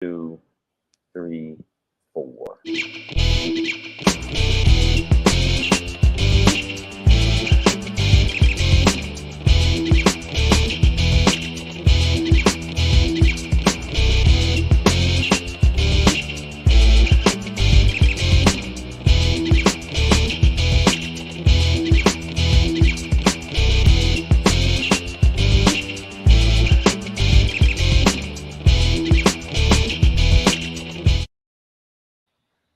2, 3, 4.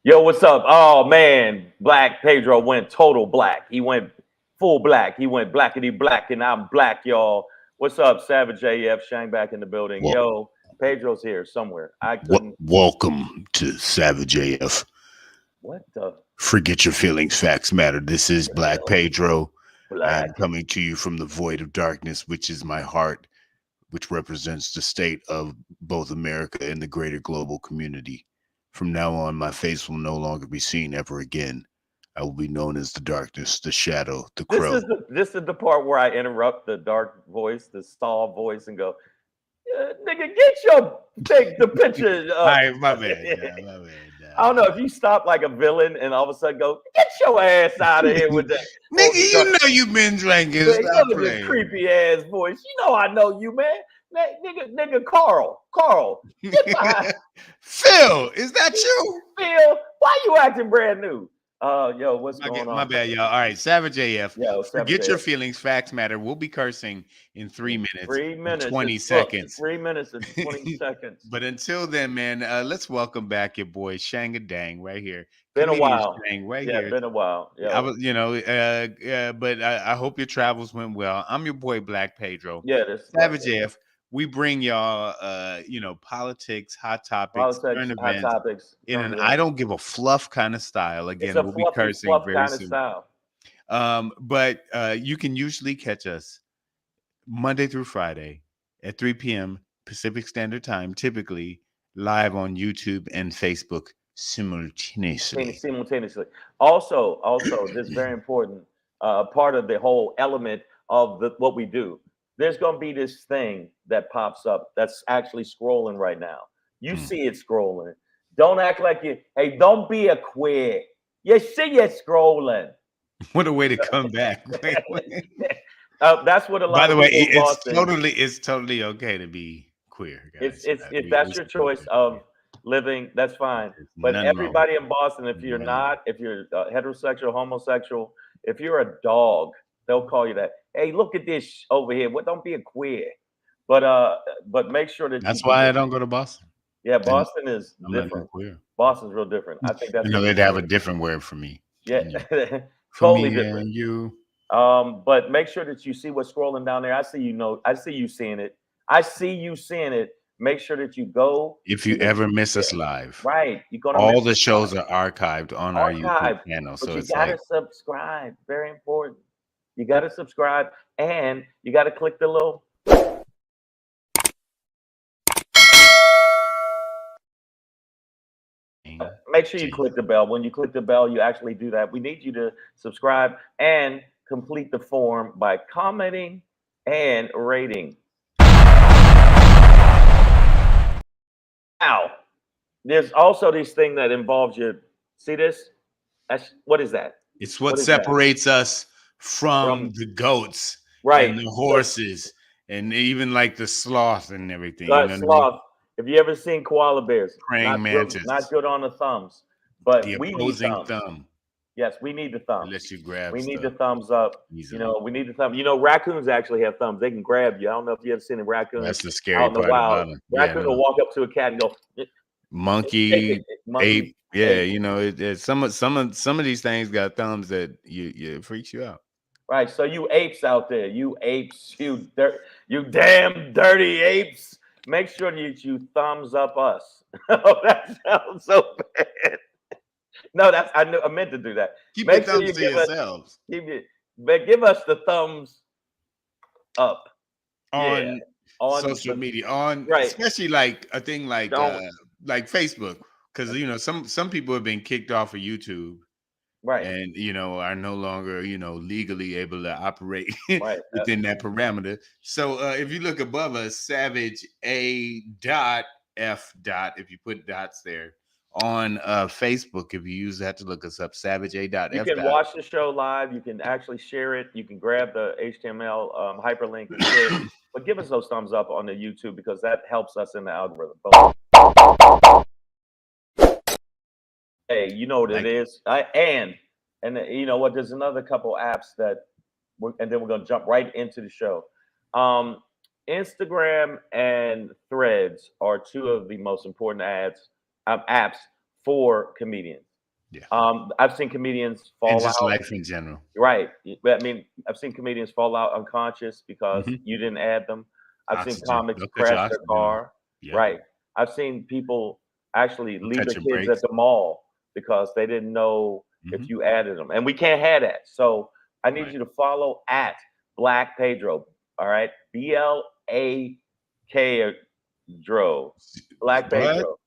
Yo, what's up? Oh man, Black Pedro went total black. He went full black. He went blackety black, and I'm black, y'all. What's up, Savage AF? Shang back in the building. Well, Yo, Pedro's here somewhere. I couldn't. welcome to Savage AF. What the Forget your feelings, facts matter. This is Black hell? Pedro. I Black. am coming to you from the void of darkness, which is my heart, which represents the state of both America and the greater global community. From now on, my face will no longer be seen ever again. I will be known as the darkness, the shadow, the crow. This is the part where I interrupt the dark voice, the stall voice, and go, "Nigga, get your take the picture." All right, my bad. My bad. I don't know if you stop like a villain and all of a sudden go, "Get your ass out of here with that." Nigga, you know you've been drinking. Man, Stop look at this playing. creepy ass voice. You know I know you, man. Nigga, Carl. Get behind. Phil, is that you? Phil, why you acting brand new? Yo, what's going on? My bad, y'all. All right, Savage AF. Yo, Forget your feelings, facts matter. We'll be cursing in 3 minutes. 3 minutes. 20 seconds. 3 minutes and 20 seconds. But until then, man, let's welcome back your boy Shang right here. Been a Comedian while. Shang right Yeah, here. been a while. I was, but I hope your travels went well. I'm your boy Black Pedro. Yeah, this Savage AF. We bring y'all, politics, hot topics, current hot events topics. in an I don't give a fluff kind of style. Again, we'll be cursing very kind soon. Of style. But you can usually catch us Monday through Friday at 3 p.m. Pacific Standard Time, typically live on YouTube and Facebook simultaneously. Also, this is very important part of the whole element of what we do. There's going to be this thing that pops up that's actually scrolling right now. You see it scrolling. Don't act like you. Hey, don't be a queer. You see it scrolling. What a way to come back. That's what a lot. By the way, it's it's totally okay to be queer, guys. If that's your choice of living, that's fine. But everybody in Boston, if you're heterosexual, homosexual, if you're a dog, they'll call you that. Hey, look at this over here. What? Don't be a queer. But make sure that that's why I don't go to Boston. Yeah, Boston is different. Boston's real different. I think that's they'd have a different word for me. Yeah, totally different. And you. But make sure that you see what's scrolling down there. I see you seeing it. Make sure that you go. If you ever miss us live, right? You're gonna all the shows are archived on our YouTube channel. So you gotta subscribe. Very important. You gotta subscribe and you gotta click the little. Make sure you click the bell. When you click the bell, you actually do that. We need you to subscribe and complete the form by commenting and rating. Now, there's also this thing that involves you. See this? What is that? It's what separates us from the goats, right? And the horses, and even like the sloth and everything. Sloth. Have you ever seen koala bears? Praying mantis. Not good on the thumbs, but the we opposing need thumb. Yes, we need the thumb. Unless you grab. We need the thumbs up. Easily. We need the thumb. Raccoons actually have thumbs. They can grab you. I don't know if you ever seen a raccoon. That's the scary part about them. Raccoon will walk up to a cat and go. Monkey, ape. Yeah, some of these things got thumbs that you freaks you out. Right. So you apes out there, you damn dirty apes. Make sure that you thumbs up us. Oh, that sounds so bad. No, I meant to do that. Make sure you give yourselves. Give us the thumbs up on social media, especially like a thing like Facebook, because some people have been kicked off of YouTube. Right. And, are no longer, legally able to operate within that parameter. So if you look above us, Savage A. F dot, if you put dots there. On Facebook, if you use that to look us up, Savage A dot You F can dot. watch the show live. You can actually share it. You can grab the HTML hyperlink and share it. But give us those thumbs up on the YouTube because that helps us in the algorithm. Boom. Hey, you know what it Like it. is. And you know what? There's another couple apps that, and then we're gonna jump right into the show. Instagram and Threads are two of the most important apps for comedians. Yeah. I've seen comedians And fall just out. life in general. Right. I mean, I've seen comedians fall out unconscious because Mhm. you didn't add them. I've seen Oxygen. comics They'll cut your crash their oxygen off. car. Yeah. Right. I've seen people actually They'll leave cut their your kids at brakes. the mall because they didn't know if Mhm. you added them. And we can't have that. So I need Right. you to follow at Black Pedro. All right. BLAK Dro. Black What? Pedro.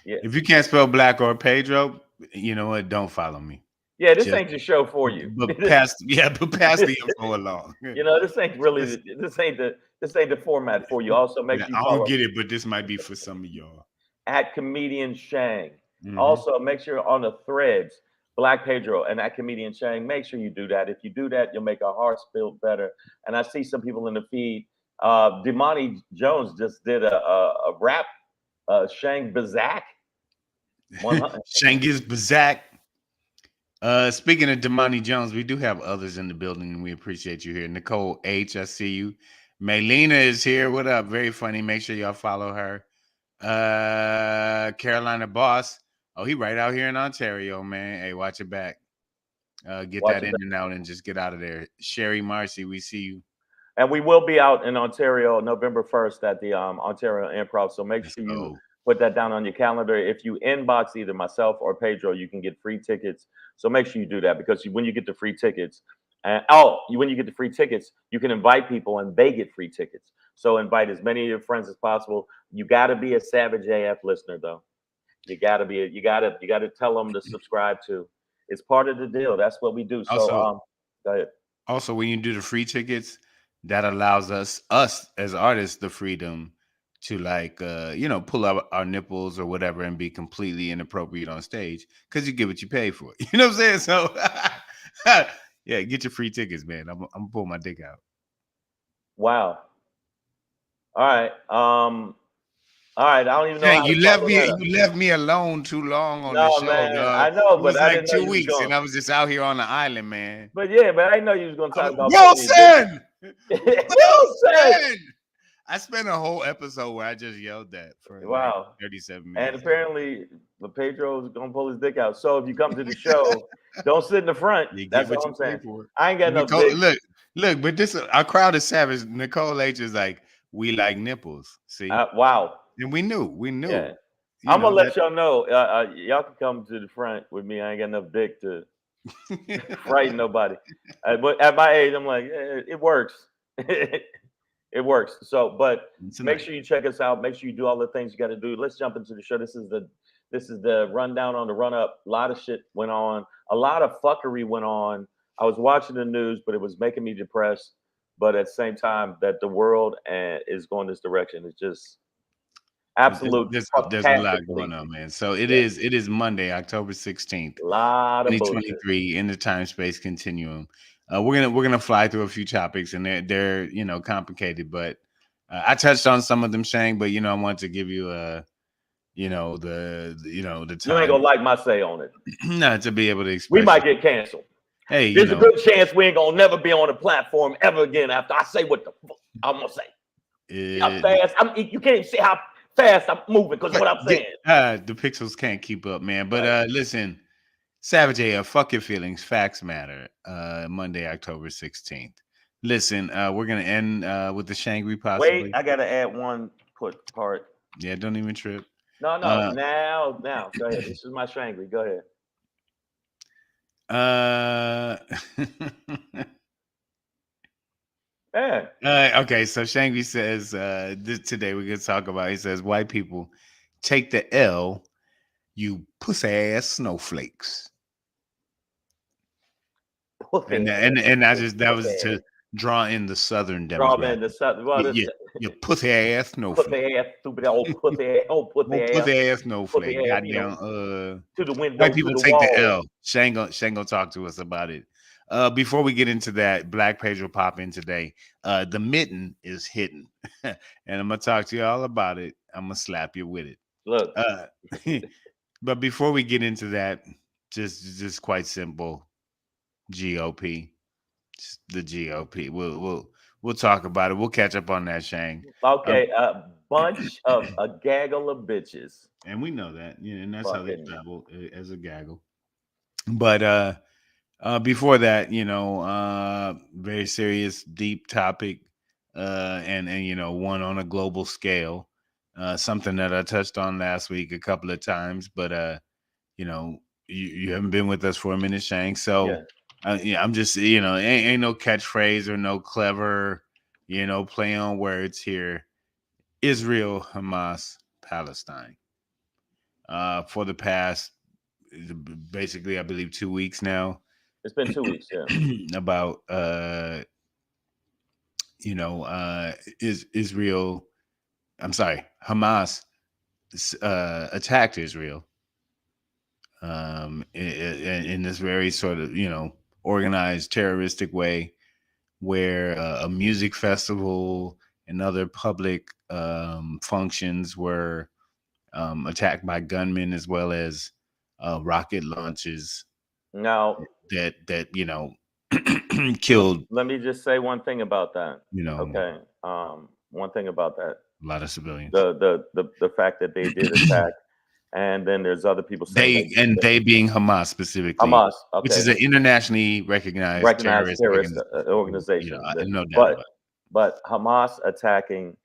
Yeah. If you can't spell Black or Pedro, you know what? Don't follow me. Yeah, this Just, ain't the show for you. but pass the info along. You know, this ain't Just- really this ain't the format for you. Also, make yeah, sure you I don't follow get it, but this might be for some of y'all. at comedian Shang. Mhm. Also, make sure on the threads, Black Pedro and at comedian Shang. Make sure you do that. If you do that, you'll make our hearts feel better. And I see some people in the feed. Demani Jones just did a rap. Shang Bazak 100. Shang Is Back. Speaking of Damani Jones, we do have others in the building, and we appreciate you here. Nicole H, I see you. Maylena is here. What up? Very funny. Make sure y'all follow her. Carolina Boss. Oh, he right out here in Ontario, man. Hey, watch it back. Get Watch that it in and out and just get out of there. Sherry Marcy, we see you. And we will be out in Ontario November 1st at the Ontario Improv. So make Let's sure you go. put that down on your calendar. If you inbox either myself or Pedro, you can get free tickets. So make sure you do that because when you get the free tickets, when you get the free tickets, you can invite people and they get free tickets. So invite as many of your friends as possible. You got to be a Savage AF listener though. You got to be. You got to tell them to subscribe to. It's part of the deal. That's what we do. So go ahead. Also, when you do the free tickets, that allows us as artists the freedom to pull out our nipples or whatever and be completely inappropriate on stage because you get what you pay for. You know what I'm saying? So yeah, get your free tickets, man. I'm gonna pull my dick out. Wow. All right. All right. I don't even know Dang, how to follow that up. you left me alone too long on the No, show, man. dog. I know, It but was I like didn't know 2 you was weeks, going. and I was just out here on the island, man. But yeah, but I didn't know you was going to talk about Wilson! Wilson. Wilson! I spent a whole episode where I just yelled that for like Wow. 37 And minutes. apparently, Pedro is gonna pull his dick out. So if you come to the show, don't sit in the front. You get That's what all you I'm pay saying. for. I ain't got no Nicole, dick. look, but this our crowd is savage. Nicole H is like, we like nipples. See, Wow. and we knew. Yeah. You I'm know gonna let that. y'all know. Y'all can come to the front with me. I ain't got enough dick to frighten nobody. But at my age, I'm like, it works. It works. So, but make sure you check us out. Make sure you do all the things you got to do. Let's jump into the show. This is the rundown on the run up. A lot of shit went on. A lot of fuckery went on. I was watching the news, but it was making me depressed. But at the same time, that the world is going this direction. It's just absolute. There's a lot going on, man. So it is Monday, October 16th, Lot of bullshit. 2023 in the time space continuum. We're gonna fly through a few topics, and they're complicated, but I touched on some of them, Shang. But I want to give you the time. You ain't gonna like my say on it. No, to be able to express. We might get canceled. Hey, there's a good chance we ain't gonna never be on a platform ever again after I say what the fuck I'm gonna say. How fast you can't even see how fast I'm moving because what I'm saying. The pixels can't keep up, man. But listen. Savage AF, fuck your feelings. Facts matter. Monday, October 16th. Listen, we're gonna end with the Shangry possibly. Wait, I gotta add one part. Yeah, don't even trip. No. Now. Go ahead. This is my Shangry. Go ahead. Yeah. Okay, so Shangry says today we're gonna talk about. He says white people take the L, you pussy ass snowflakes. And I just that was draw in the Southern Draw in demographic. the south. Well, You, you pussy ass snowflake. pussy ass, stupid old pussy ass, old Old pussy pussy ass pussy snowflake. ass, Goddamn. to the White window, to people the take the wall. L. Shang gonna talk to us about it. Before we get into that, Black Pedro pop in today. The mitten is hidden, and I'm gonna talk to you all about it. I'm gonna slap you with it. Look, Uh, but before we get into that, just quite simple. GOP, just the GOP. We'll talk about it. We'll catch up on that, Shang. okay, a bunch of a gaggle of bitches. And we know that, and that's how they Fucking travel as a gaggle. But before that, very serious, deep topic, and one on a global scale. Something that I touched on last week a couple of times, but you know, you haven't been with us for a minute, Shang. yeah. So yeah, I'm just ain't no catchphrase or no clever play on words here. Israel, Hamas, Palestine. For the past basically, I believe 2 weeks now. It's been 2 weeks. Yeah. About is Israel, I'm sorry, Hamas attacked Israel in this very sort of organized terroristic way, where a music festival and other public functions were attacked by gunmen, as well as rocket launches Now, that let, killed let me just say one thing about that. a Okay. One thing about that. lot of civilians. The fact that they did attack, and then there's other people saying They being Hamas specifically, Hamas. which Okay. is an internationally recognized Recognized terrorist terrorist organization. organization. No doubt But about it. Hamas attacking,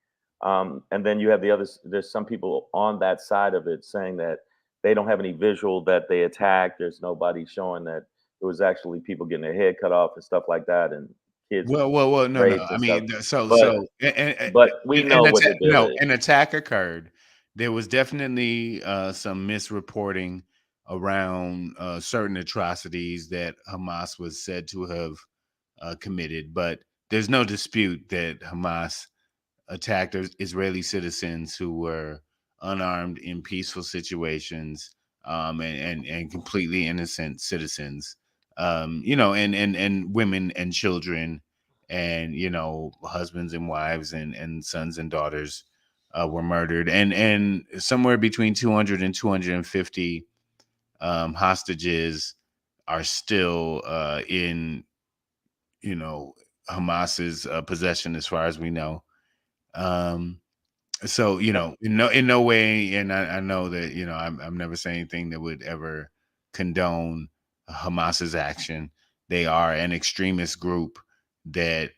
and then you have the others. There's some people on that side of it saying that they don't have any visual that they attacked. There's nobody showing that it was actually people getting their head cut off and stuff like that, and kids Well, no, no. raped I and stuff. mean, But we know an what they attack, did no, is. an attack occurred. There was definitely some misreporting around certain atrocities that Hamas was said to have committed, but there's no dispute that Hamas attacked Israeli citizens who were unarmed in peaceful situations, and completely innocent citizens, and women and children, and husbands and wives and sons and daughters were murdered, and somewhere between 200 and 250 hostages are still in Hamas's possession, as far as we know. um so in no way, and I know that I'm never saying anything that would ever condone Hamas's action. They are an extremist group that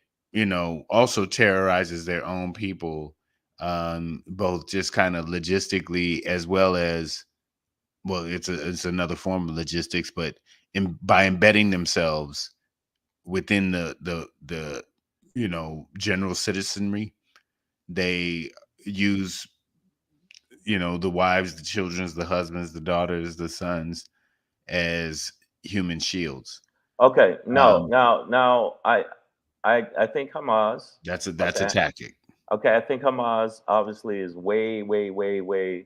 also terrorizes their own people, both just kind of logistically, as well as, well, it's another form of logistics, but by embedding themselves within the general citizenry. They use the wives, the children, the husbands, the daughters, the sons as human shields. Okay. No. Um, Now, I think Hamas. that's a Okay. tactic. Okay, I think Hamas obviously is way, way, way, way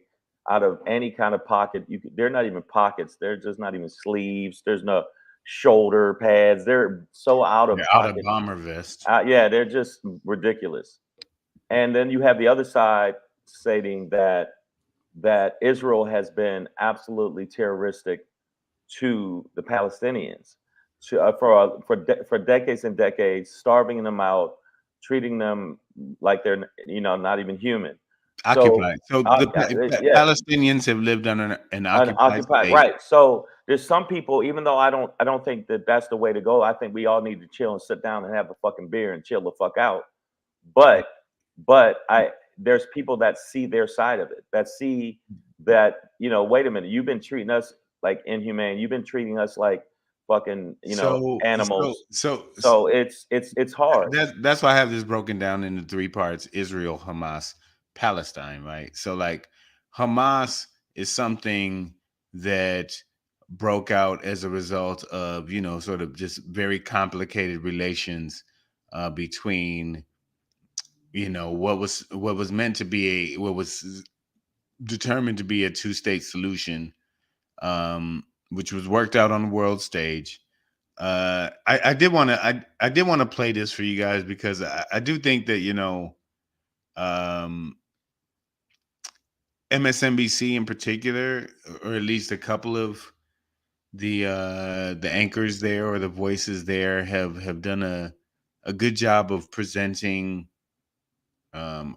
out of any kind of pocket. They're not even pockets. They're just not even sleeves. There's no shoulder pads. They're so out of They're out of pocket. bomber vest. Yeah, they're just ridiculous. And then you have the other side stating that Israel has been absolutely terroristic to the Palestinians for decades and decades, starving them out, treating them like they're not even human. So Occupied. So yeah, Palestinians have lived on an occupied unoccupied, space. right? So there's some people, even though I don't think that that's the way to go. I think we all need to chill and sit down and have a fucking beer and chill the fuck out. But there's people that see their side of it, that see that, wait a minute, you've been treating us like inhumane. You've been treating us like fucking, So animals. so So it's hard. that's why I have this broken down into three parts: Israel, Hamas, Palestine, right? So like Hamas is something that broke out as a result of, sort of just very complicated relations between, what was meant to be what was determined to be a two-state solution, which was worked out on the world stage. I did want to play this for you guys because I do think that MSNBC in particular, or at least a couple of the anchors there or the voices there have done a good job of presenting all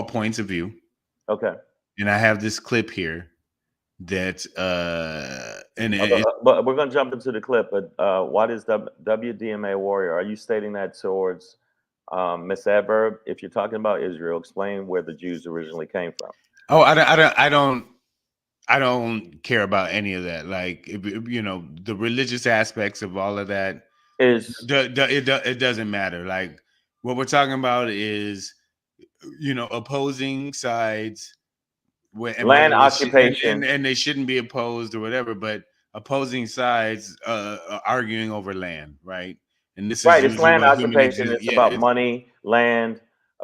points of view. Okay. And I have this clip here that but we're going to jump into the clip. But what is WDMA warrior? Are you stating that towards Miss Adverb? If you're talking about Israel, explain where the Jews originally came from. Oh, I don't care about any of that. Like, the religious aspects of all of that it doesn't matter. Like, what we're talking about is, opposing sides. Land occupation, and they shouldn't be opposed or whatever, but opposing sides arguing over land, right? And this right. is It's land occupation. It's about money, land,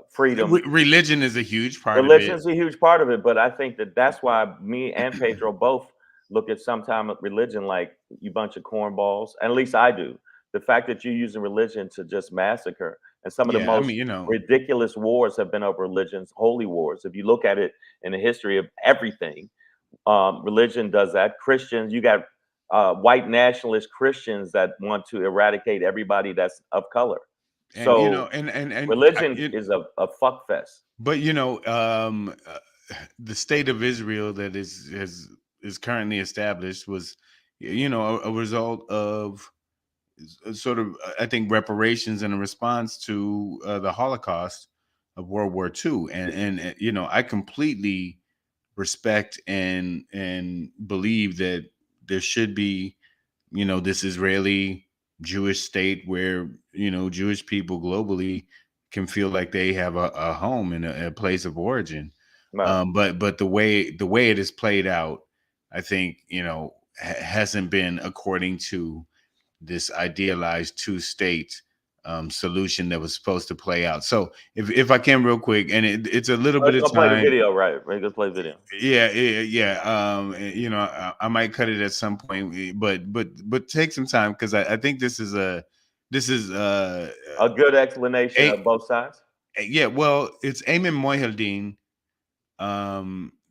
freedom. Religion is a huge part of it. Religion is a huge part of it, but I think that's why me and Pedro both look at sometimes religion like you bunch of cornballs. And at least I do. The fact that you're using religion to just massacre. And some of the most ridiculous wars have been over religions, holy wars. If you look at it in the history of everything, religion does that. Christians, you got white nationalist Christians that want to eradicate everybody that's of color. And, so, and religion is a fuck fest. But the state of Israel that is currently established was, a result of sort of, I think, reparations in a response to the Holocaust of World War II, and I completely respect and believe that there should be, this Israeli Jewish state where Jewish people globally can feel like they have a home and a place of origin. Right. But the way it is played out, I think hasn't been according to this idealized two-state solution that was supposed to play out. So if I can real quick, and it's a little bit of time. Play the video, right? Let's play the video. Yeah. I might cut it at some point, but take some time because I think this is a good explanation of both sides. Yeah, well, it's Ayman Mohyeldin.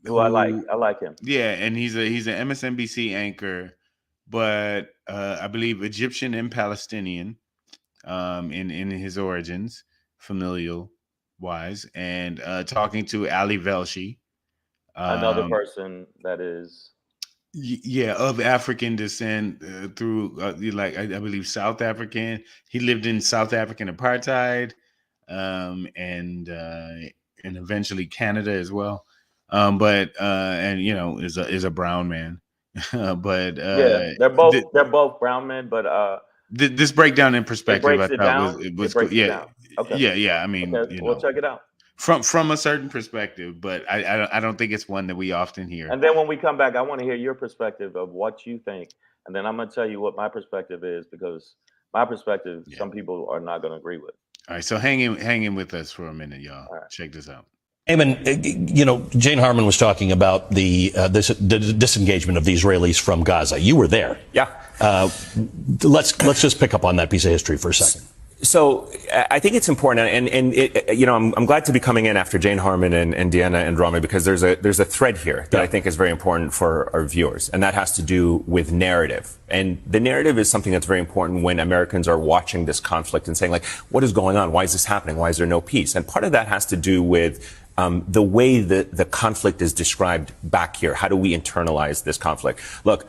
Who I like him. Yeah, and he's an MSNBC anchor, but I believe Egyptian and Palestinian in his origins, familial wise, and talking to Ali Velshi, another person that is of African descent through I believe South African. He lived in South African apartheid, and eventually Canada as well. But is a brown man. But they're both brown men. But this breakdown in perspective, I thought was cool. Yeah, okay. Yeah. I mean, we'll check it out from a certain perspective, but I don't think it's one that we often hear. And then when we come back, I want to hear your perspective of what you think, and then I'm going to tell you what my perspective is, because my perspective, some people are not going to agree with. All right, so hang in with us for a minute, y'all. All right. Check this out. Eamon, Jane Harman was talking about the disengagement of the Israelis from Gaza. You were there. Yeah. Let's just pick up on that piece of history for a second. So I think it's important, and I'm glad to be coming in after Jane Harman and Deanna and Rami, because there's a thread here that I think is very important for our viewers, and that has to do with narrative. And the narrative is something that's very important when Americans are watching this conflict and saying, like, what is going on? Why is this happening? Why is there no peace? And part of that has to do with the way that the conflict is described back here. How do we internalize this conflict? Look,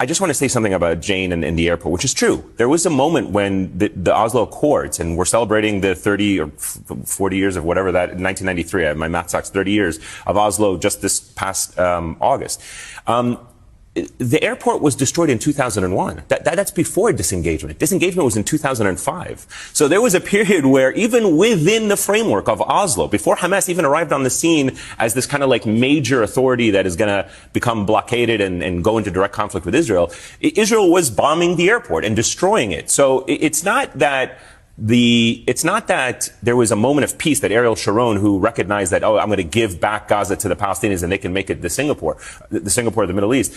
I just want to say something about Jane and the airport, which is true. There was a moment when the Oslo Accords, and we're celebrating the 30 or 40 years of whatever that, 1993, my math sucks, 30 years of Oslo just this past August. the airport was destroyed in 2001. That's before disengagement. Disengagement was in 2005. So there was a period where even within the framework of Oslo, before Hamas even arrived on the scene as this kind of like major authority that is going to become blockaded and go into direct conflict with Israel, Israel was bombing the airport and destroying it. So it's not that there was a moment of peace that Ariel Sharon, who recognized that, oh, I'm going to give back Gaza to the Palestinians and they can make it the Singapore of the Middle East.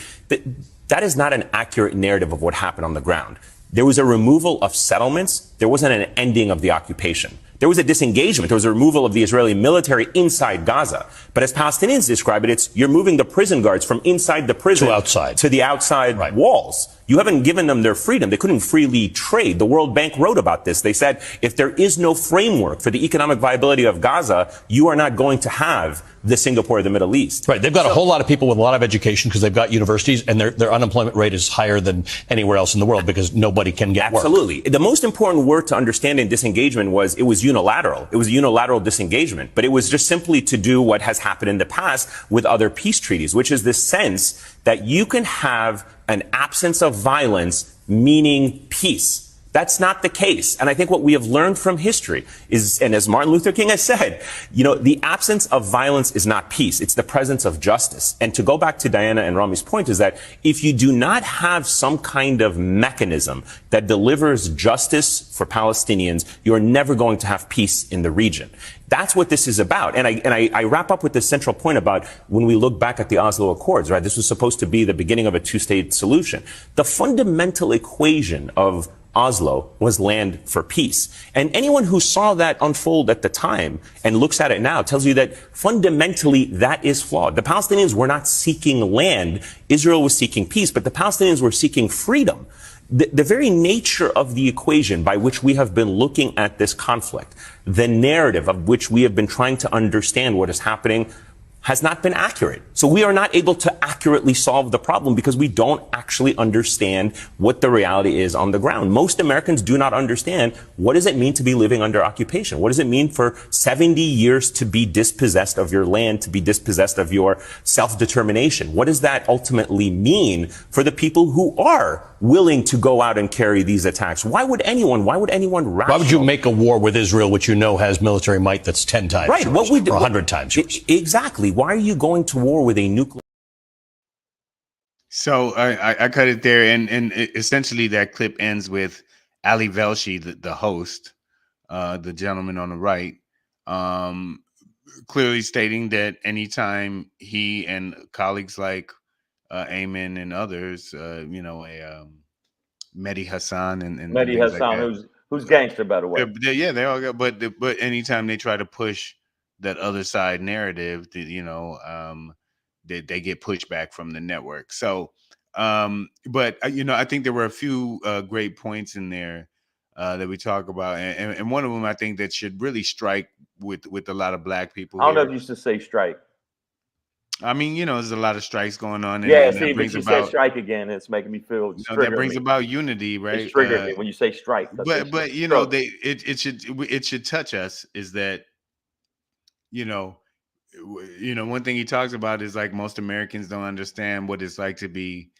That is not an accurate narrative of what happened on the ground. There was a removal of settlements. There wasn't an ending of the occupation. There was a disengagement. There was a removal of the Israeli military inside Gaza. But as Palestinians describe it, you're moving the prison guards from inside the prison to the outside walls. You haven't given them their freedom. They couldn't freely trade. The World Bank wrote about this. They said, if there is no framework for the economic viability of Gaza, you are not going to have the Singapore of the Middle East. Right. They've got a whole lot of people with a lot of education because they've got universities, and their unemployment rate is higher than anywhere else in the world because nobody can get work. Absolutely. The most important word to understand in disengagement was it was unilateral. It was a unilateral disengagement, but it was just simply to do what has happened in the past with other peace treaties, which is this sense that you can have an absence of violence meaning peace. That's not the case. And I think what we have learned from history is, and as Martin Luther King has said, the absence of violence is not peace. It's the presence of justice. And to go back to Diana and Rami's point is that if you do not have some kind of mechanism that delivers justice for Palestinians, you're never going to have peace in the region. That's what this is about. And I wrap up with this central point about when we look back at the Oslo Accords, right? This was supposed to be the beginning of a two-state solution. The fundamental equation of Oslo was land for peace. And anyone who saw that unfold at the time and looks at it now tells you that fundamentally that is flawed. The Palestinians were not seeking land. Israel was seeking peace, but the Palestinians were seeking freedom. The very nature of the equation by which we have been looking at this conflict, the narrative of which we have been trying to understand what is happening, has not been accurate. So we are not able to accurately solve the problem because we don't actually understand what the reality is on the ground. Most Americans do not understand what does it mean to be living under occupation? What does it mean for 70 years to be dispossessed of your land, to be dispossessed of your self-determination? What does that ultimately mean for the people who are willing to go out and carry these attacks? Why would anyone rational? Why would you make a war with Israel, which you know has military might that's 10 times right, yours, or 100 times yours? Exactly. Why are you going to war with a nuclear? So I cut it there, and essentially that clip ends with Ali Velshi, the host, the gentleman on the right, clearly stating that anytime he and colleagues like Ayman and others, Mehdi Hassan and Mehdi things Hassan, like who's gangster, by the way. yeah, they all got, but anytime they try to push that other side narrative, they get pushback from the network. So, but I think there were a few great points in there that we talk about, and one of them I think that should really strike with a lot of black people. I don't know if you should say strike. I mean, there's a lot of strikes going on. Yeah, and see, but you said strike again. It's making me feel. That brings about unity, right? It's triggered me when you say strike. But it should touch us. Is that one thing he talks about is like most Americans don't understand what it's like to be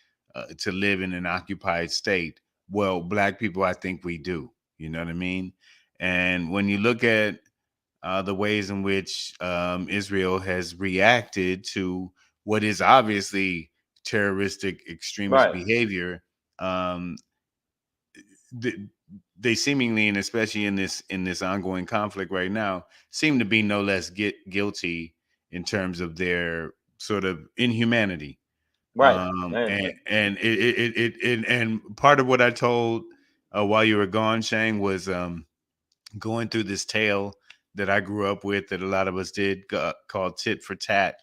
to live in an occupied state. Well, black people, I think we do. You know what I mean? And when you look at the ways in which Israel has reacted to what is obviously terroristic extremist behavior, they seemingly, and especially in this ongoing conflict right now, seem to be no less guilty in terms of their sort of inhumanity. Right. And part of what I told while you were gone, Shang, was going through this tale that I grew up with that a lot of us did called Tit for Tat.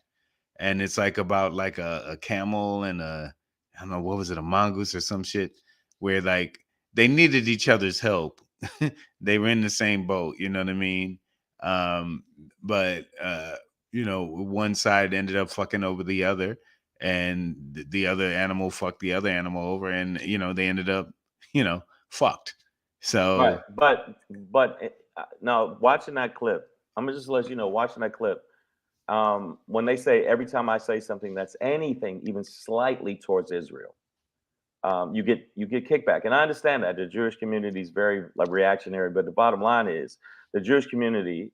And it's like about like a camel and I don't know, what was it, a mongoose or some shit, where like they needed each other's help. They were in the same boat, you know what I mean? But one side ended up fucking over the other, and the other animal fucked the other animal over, and they ended up fucked. So but now watching that clip, I'm gonna just let you know, watching that clip, when they say, every time I say something that's anything even slightly towards Israel, you get kickback. And I understand that the Jewish community is very reactionary, but the bottom line is the Jewish community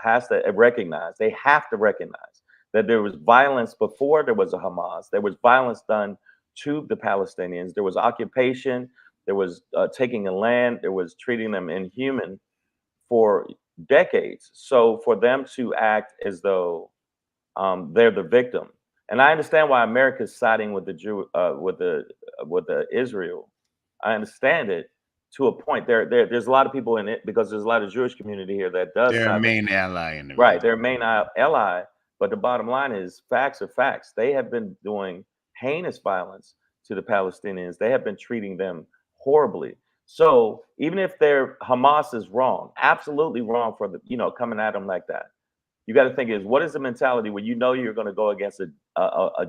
has to recognize, they have to recognize that there was violence before there was a Hamas. There was violence done to the Palestinians. There was occupation. There was taking a land. There was treating them inhuman for decades. So for them to act as though they're the victim, and I understand why America's siding with the with the Israel. I understand it to a point. There's a lot of people in it because there's a lot of Jewish community here that does They're a side main ally in the right. region. Their main ally. But the bottom line is facts are facts. They have been doing heinous violence to the Palestinians. They have been treating them horribly. So even if their Hamas is wrong, absolutely wrong for the coming at them like that, you got to think is what is the mentality when you know you're going to go against a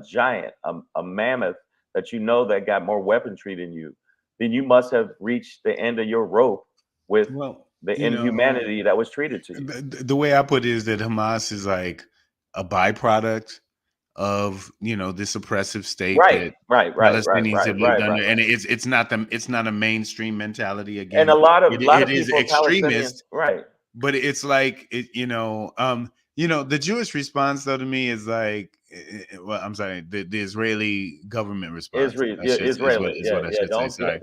giant, a mammoth that you know that got more weaponry than you, then you must have reached the end of your rope with the inhumanity that was treated to you. The way I put it is that Hamas is like a byproduct of this oppressive state that Palestinians have lived under, and it's not a mainstream mentality again. And a lot of it people, is extremist, right? But it's like the Jewish response though to me is like, well, I'm sorry, the Israeli government response. Israeli, is what I should say. Sorry.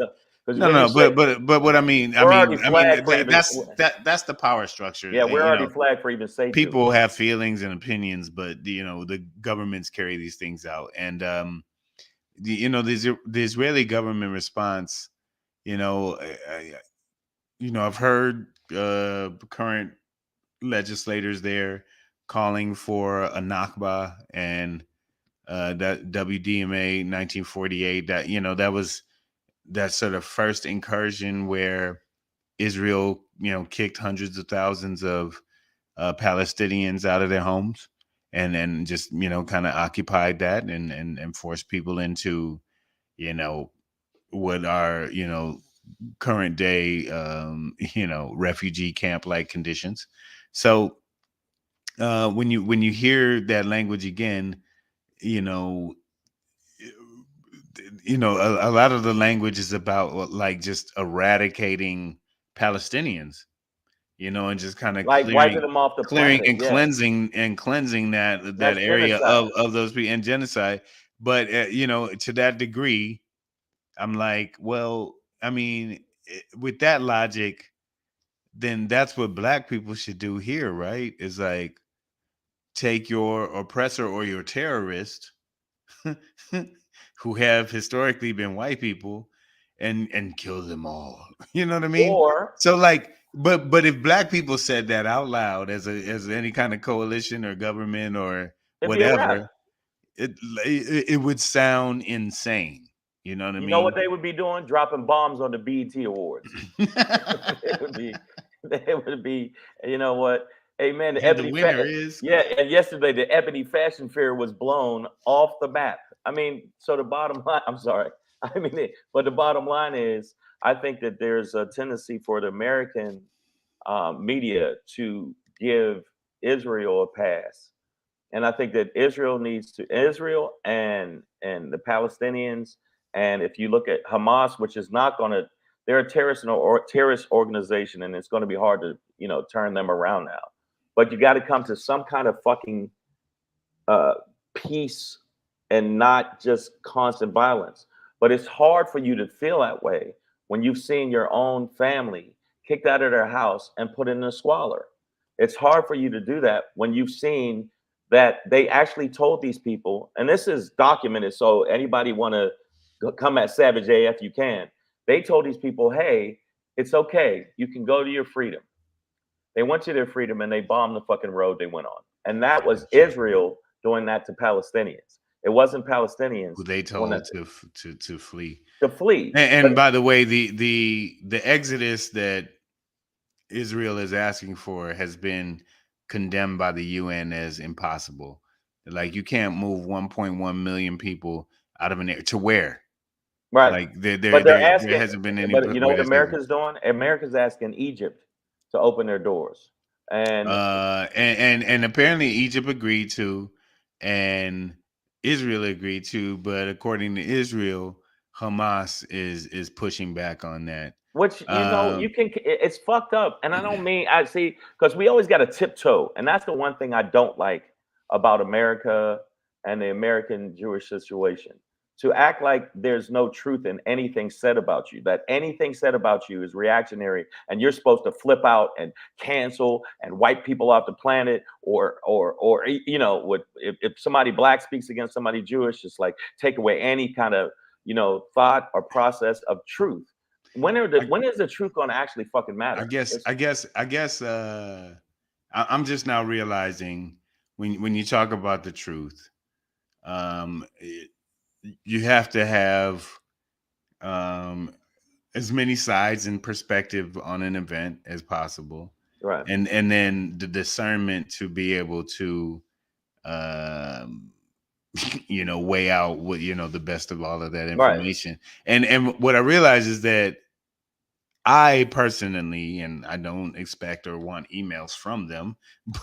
No, but what I mean, that's the power structure. Yeah, we're already flagged for even saying people have feelings and opinions, but the governments carry these things out, and the Israeli government response. I've heard current legislators there calling for a Nakba and that WDMA 1948. That was that sort of first incursion where Israel, kicked hundreds of thousands of Palestinians out of their homes, and then just kind of occupied that and forced people into what are current day refugee camp like conditions. So when you hear that language again, a lot of the language is about like just eradicating Palestinians, and just kind of like wiping them off the clearing planet, and cleansing that area genocide. of those people and genocide. But to that degree, I'm like, well, I mean, with that logic, then that's what Black people should do here, right? Is like take your oppressor or your terrorist who have historically been white people and kill them all. You know what I mean? Or so like, but if Black people said that out loud as any kind of coalition or government or whatever, it would sound insane. You know what I mean? You know what they would be doing? Dropping bombs on the BET Awards. They would be, you know what? Hey man, the winner is and yesterday the Ebony Fashion Fair was blown off the map. I mean, so the bottom line, I'm sorry. But the bottom line is, I think that there's a tendency for the American media to give Israel a pass. And I think that Israel and the Palestinians, and if you look at Hamas, which is not going to, they're a terrorist organization, and it's going to be hard to turn them around now. But you got to come to some kind of fucking peace and not just constant violence. But it's hard for you to feel that way when you've seen your own family kicked out of their house and put in a squalor. It's hard for you to do that when you've seen that they actually told these people, and this is documented, so anybody want to come at Savage AF, you can. They told these people, hey, it's okay. You can go to your freedom. They went to their freedom and they bombed the fucking road they went on. And that was Israel doing that to Palestinians. It wasn't Palestinians who they told to flee. To flee. And by the way, the exodus that Israel is asking for has been condemned by the UN as impossible. Like, you can't move 1.1 million people out of an area to where? Right. Like there hasn't been any. But you know what America's doing? America's asking Egypt to open their doors. And And apparently Egypt agreed to, and Israel agreed to, but according to Israel, Hamas is pushing back on that. which, you know, Um, it's fucked up. And I don't mean, I see, because we always got to tiptoe. And that's the one thing I don't like about America and the American Jewish situation. To act like there's no truth in anything said about you, that anything said about you is reactionary, and you're supposed to flip out and cancel and wipe people off the planet, or you know, what if somebody black speaks against somebody Jewish, just like take away any kind of, you know, thought or process of truth. When is the truth going to actually fucking matter? I'm just now realizing when you talk about the truth, um, you have to have um, as many sides and perspective on an event as possible, Right. and then the discernment to be able to um, you know, weigh out what, you know, the best of all of that Right. information. And what I realize is that I personally, and I don't expect or want emails from them,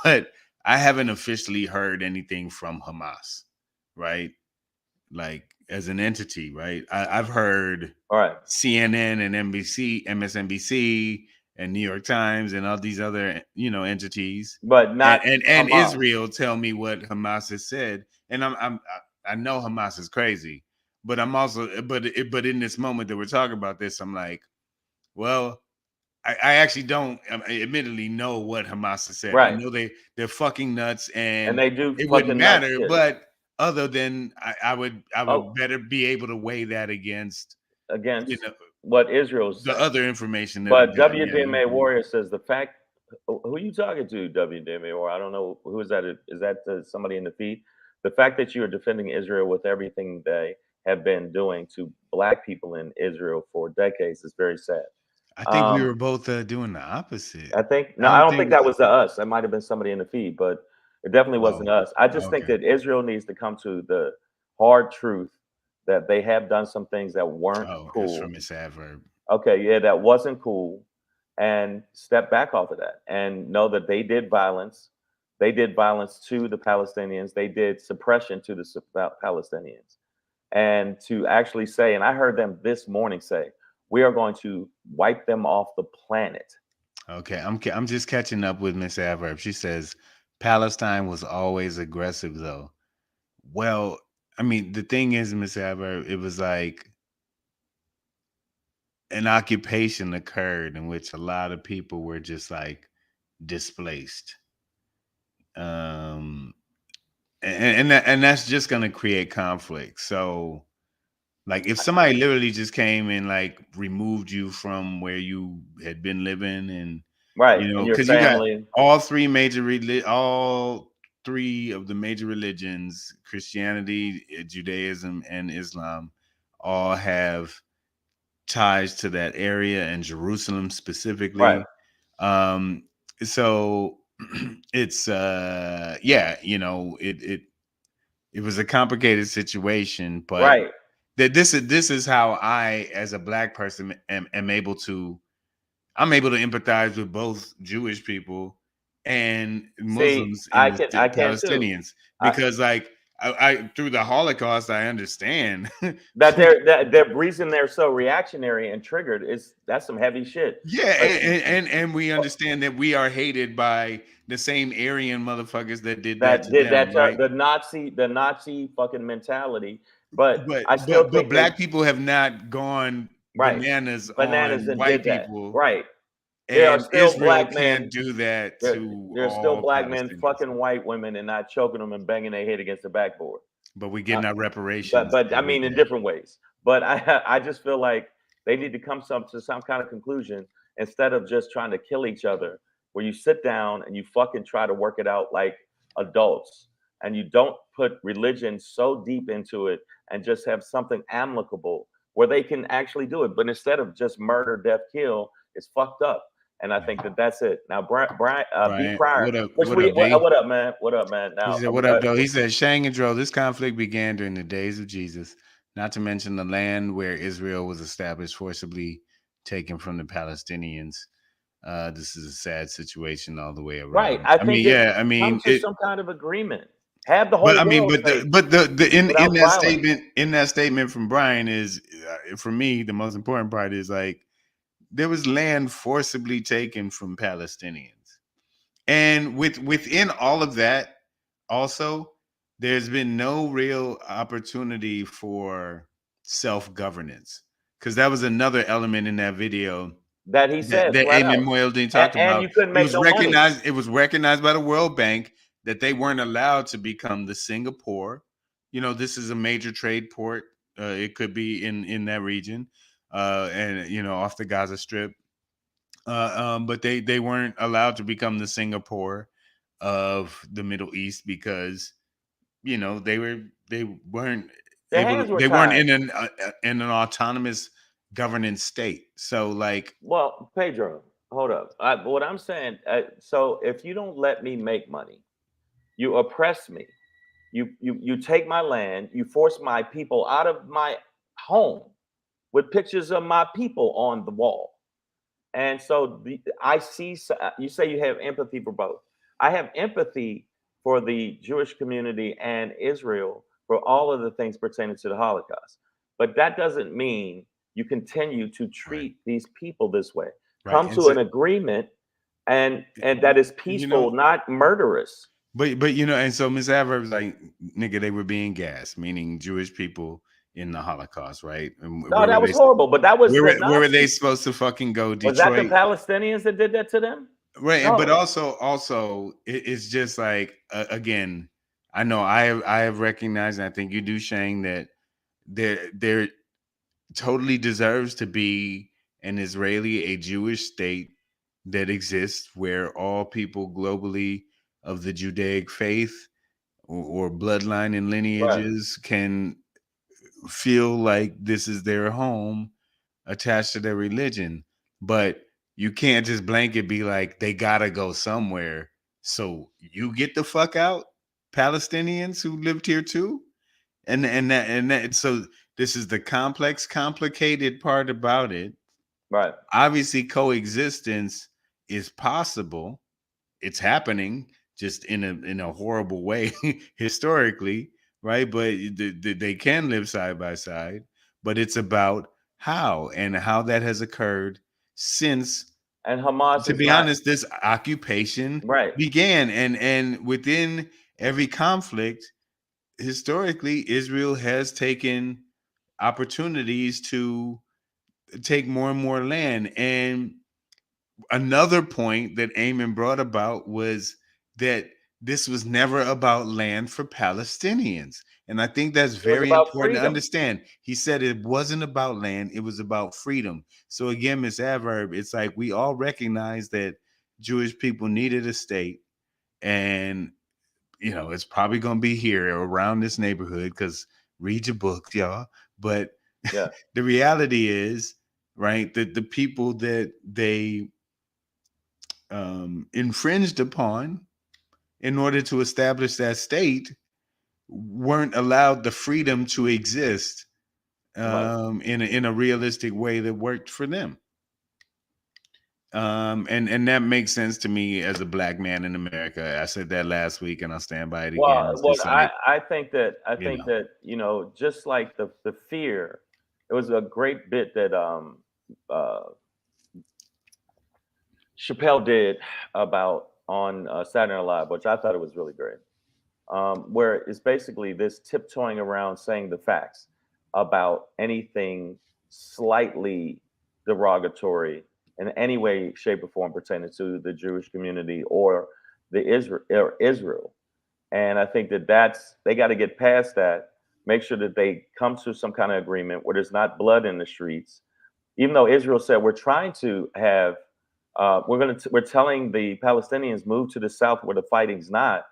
but I haven't officially heard anything from Hamas, right? Like as an entity, right? I've heard All right. CNN and MSNBC, and New York Times and all these other, you know, entities, But and not and Hamas. Israel tell me what Hamas has said, and I know Hamas is crazy, but I'm also but in this moment that we're talking about this, I'm like, well, I actually don't admittedly know what Hamas has said. I Right. know they're fucking nuts, And and they do it wouldn't fucking nut matter. shit. But other than I would Oh, better be able to weigh that against, you against know, what Israel's the saying. other information But yeah, you WDMA can. Warrior says the fact. Who you talking to, WDMA Warrior? I don't know who is that. Is that somebody in the feed? The fact that you are defending Israel with everything they have been doing to black people in Israel for decades is very sad. I think we Um, were both doing the opposite. I think I no, I don't don't think think. that was the us. That might have been somebody in the feed, but it definitely wasn't Oh, us. I just think okay. that Israel needs to come to the hard truth that they have done some things that weren't Oh, it's cool. from Miss Adverb. Okay, yeah, that wasn't cool, and step back off of that and know that they did violence. They did violence to the Palestinians. They did suppression to the Palestinians. And to actually say, and I heard them this morning say, we are going to wipe them off the planet. Okay, I'm just catching up with Miss Adverb. She says Palestine was always aggressive, though. Well, I mean, the thing is, Miss Adverb, it was like an occupation occurred in which a lot of people were just like displaced. Um, and that's just gonna create conflict. So, like, if somebody literally just came and like removed you from where you had been living, and Right. you And know, your because you got family. all three of the major religions, Christianity, Judaism, and Islam, all have ties to that area and Jerusalem Right. specifically. Um, so it's yeah, you know, it was a complicated situation, but Right. this is how I, as a black person, am able to I'm able to empathize with both Jewish people and See, Muslims in the I can too. Palestinians, I, because like I through the Holocaust I understand. that they're that the reason they're so reactionary and triggered is that's some heavy shit. Yeah, But and we understand that we are hated by the same Aryan motherfuckers that did that that to did them, that right? the Nazi fucking mentality. But But I still think they black people have not gone right bananas bananas on and white did that. people, Right. There are and still Israel black can't men. do that to There's still all black men Palestinians. fucking white women and not choking them and banging their head against the backboard. But we're Uh, getting our reparations but I every mean in day. different ways. But I just feel like they need to come to some kind of conclusion instead of just trying to kill each other. Where you sit down and you fucking try to work it out like adults, and you don't put religion so deep into it and just have something amicable where they can actually do it. But instead of just murder, death, kill, it's fucked up. And I think that that's it. Now, B. Brian, Pryor, what up? which What up, D? what up, man? What up, man? He Now, said, "What up, though?" He said, "Shang and Dro, this conflict began during the days of Jesus, not to mention the land where Israel was established, forcibly taken from the Palestinians. This is a sad situation all the way around. Right. I think come to it, some kind of agreement. Have the but whole world say in without that violence. statement from Brian is for me the most important part is like there was land forcibly taken from Palestinians, and within all of that, also there's been no real opportunity for self-governance because that was another element in that video That he says that flat Eamon out. Moyeldin And, talked and about. you couldn't make no money. It was recognized by the World Bank that they weren't allowed to become the Singapore. You know, this is a major trade port. It could be in that region, and you know, off the Gaza Strip. But they weren't allowed to become the Singapore of the Middle East because you know they weren't Their able hands to, were they weren't tied. in an autonomous governance state. So like Well, Pedro, hold up. What I'm saying, so if you don't let me make money, you oppress me. You take my land. You force my people out of my home with pictures of my people on the wall. And so I see. You say you have empathy for both. I have empathy for the Jewish community and Israel for all of the things pertaining to the Holocaust. But that doesn't mean you continue to right, treat these people this way. right, Come and to so an agreement, and that is you peaceful, know, not murderous. but you know, and so Miss Adverb was like, nigga, they were being gassed, meaning Jewish people in the Holocaust, right? And No, that was horrible. But that was the where were they Nazis. supposed to fucking go? Was that the Detroit, Palestinians that did that to them? right? And but No. also it's just like again, I know I have recognized, and I think you do, Shang, that there totally deserves to be an Israeli, a Jewish state that exists where all people globally of the Judaic faith or bloodline and Right. lineages can feel like this is their home attached to their religion. But you can't just blanket be like, they gotta go somewhere. So you get the fuck out, Palestinians who lived here too. And that so this is the complicated part about it. Right. Obviously, coexistence is possible. It's happening just in a horrible way historically, right? But they can live side by side. But it's about how and how that has occurred since, And Hamas to is be not honest, this occupation right. began. And within every conflict, historically, Israel has taken opportunities to take more and more land. And another point that Eamon brought about was that this was never about land for Palestinians. And I think that's It was very about important to freedom. understand. He said it wasn't about land, it was about freedom. So again, Miss Adverb, it's like we all recognize that Jewish people needed a state, and you know, it's probably gonna be here around this neighborhood because read your books, y'all. But Yeah. the reality is, right, that the people that they infringed upon in order to establish that state weren't allowed the freedom to exist Right. in a realistic way that worked for them. And that makes sense to me as a black man in America. I said that last week, and I'll stand by it again. Well, It's what just like, I think that you know, just like the fear, it was a great bit that uh Chappelle did about on Saturday Night Live, which I thought it was really great. Where it's basically this tiptoeing around saying the facts about anything slightly derogatory in any way, shape, or form pertaining to the Jewish community or Israel. And I think that they got to get past that, make sure that they come to some kind of agreement where there's not blood in the streets. Even though Israel said we're trying to have, we're telling the Palestinians move to the south where the fighting's not,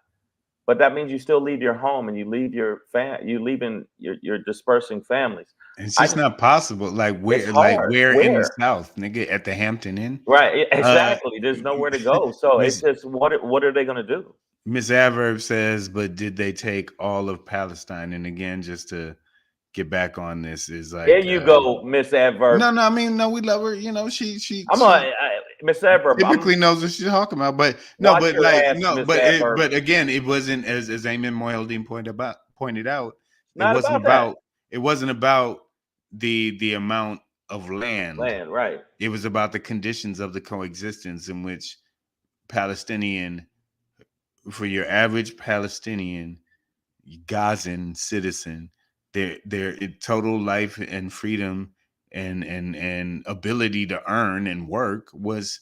but that means you still leave your home and you leave you're dispersing families. it's I just just not possible. It's hard. Where in the Where? South, nigga, at the Hampton Inn? Right. Uh, Exactly. There's nowhere to go. So it's Miss just what are they gonna do? Miss Adverb says, but did they take all of Palestine? And again, just to get back on this, is There like, you go, Miss Adverb. no, I mean, no, we love her. You know, she, I'm gonna Miss Adverb, typically knows what she's talking about. But no, watch but your like ass, no, Miss but Adverb. but again, it wasn't as Ayman Mohiuddin pointed out. It Not wasn't about that. about it wasn't about the amount of land. Right. It was about the conditions of the coexistence in which Palestinian, for your average Palestinian Gazan citizen, their total life and freedom and ability to earn and work was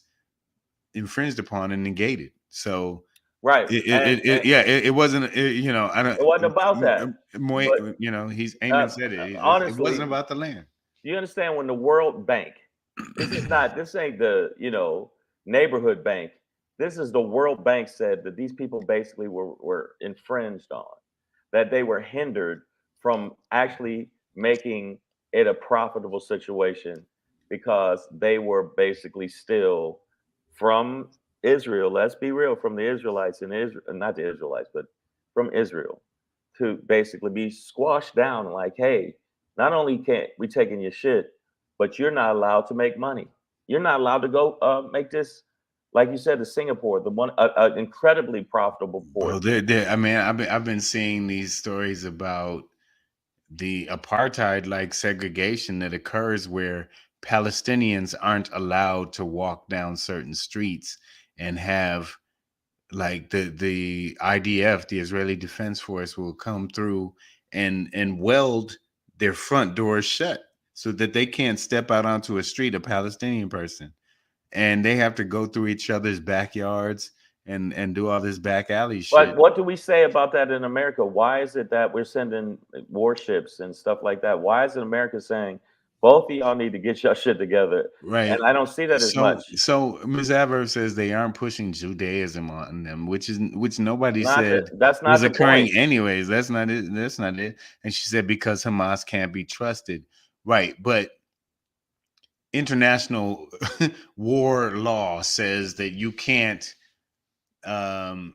infringed upon and negated. So Right. it wasn't, you know, I don't, it wasn't about that. But you know, he's Ayman said it. It honestly, wasn't about the land. you understand when the World Bank, this ain't the, neighborhood bank. This is the World Bank said that these people basically were infringed on, that they were hindered from actually making it a profitable situation because they were basically still from Israel. Let's be real, from the Israelites in Israel, not the Israelites, but from Israel, to basically be squashed down like, hey, not only can't we taking your shit, but you're not allowed to make money. You're not allowed to go make this, like you said, to Singapore, the one incredibly profitable port. Bro, I mean, I've been seeing these stories about the apartheid like segregation that occurs where Palestinians aren't allowed to walk down certain streets and have like the IDF, the Israeli Defense Force, will come through and weld their front doors shut so that they can't step out onto a street, a Palestinian person, and they have to go through each other's backyards and do all this back alley shit. But what do we say about that in America? Why is it that we're sending warships and stuff like that? Why is it America saying both of y'all need to get your shit together? Right. And I don't see that as much. So Ms. Adverb says they aren't pushing Judaism on them, which nobody said that's not was the occurring point. anyways. That's not it. That's not it. And she said because Hamas can't be trusted. Right. But international war law says that you can't I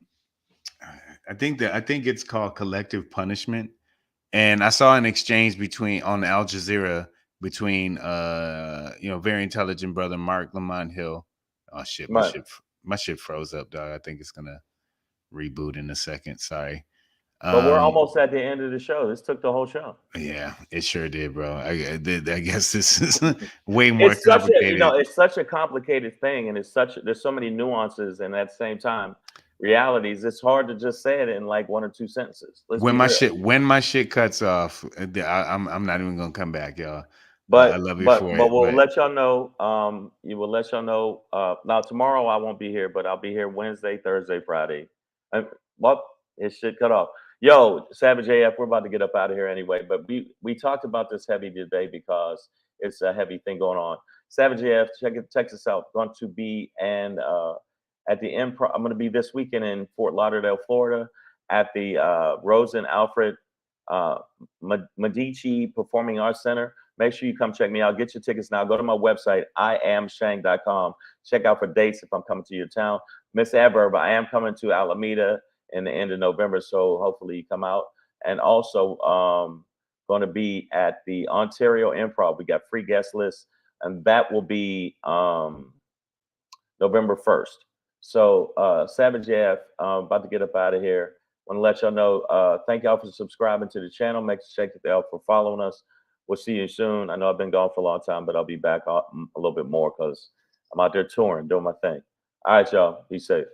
think it's called collective punishment. And I saw an exchange on Al Jazeera between very intelligent brother Mark Lamont Hill. Oh shit, my shit froze up, dog. I think it's gonna reboot in a second. Sorry. But we're almost at the end of the show. This took the whole show. Yeah, it sure did, bro. I guess this is way more complicated. It's such a complicated thing, and there's so many nuances, and at the same time, realities. It's hard to just say it in like one or two sentences. When my shit cuts off, I'm not even gonna come back, y'all. But I love you for it. But we'll let y'all know. You will let y'all know. Now tomorrow I won't be here, but I'll be here Wednesday, Thursday, Friday. Well, his shit cut off. Yo, Savage AF, we're about to get up out of here anyway. But we talked about this heavy today because it's a heavy thing going on. Savage AF, check this out. Going to be at the Improv. I'm going to be this weekend in Fort Lauderdale, Florida, at the Rose and Alfred Medici Performing Arts Center. Make sure you come check me out. Get your tickets now. Go to my website, iamshang.com. Check out for dates if I'm coming to your town. Miss Adverb, I am coming to Alameda in the end of November, so hopefully you come out. And also going to be at the Ontario Improv. We got free guest lists, and that will be November 1st. So Savage AF, about to get up out of here. Want to let y'all know, thank y'all for subscribing to the channel. Make sure to check it out for following us. We'll see you soon. I know I've been gone for a long time, but I'll be back a little bit more because I'm out there touring, doing my thing. All right, y'all. Be safe.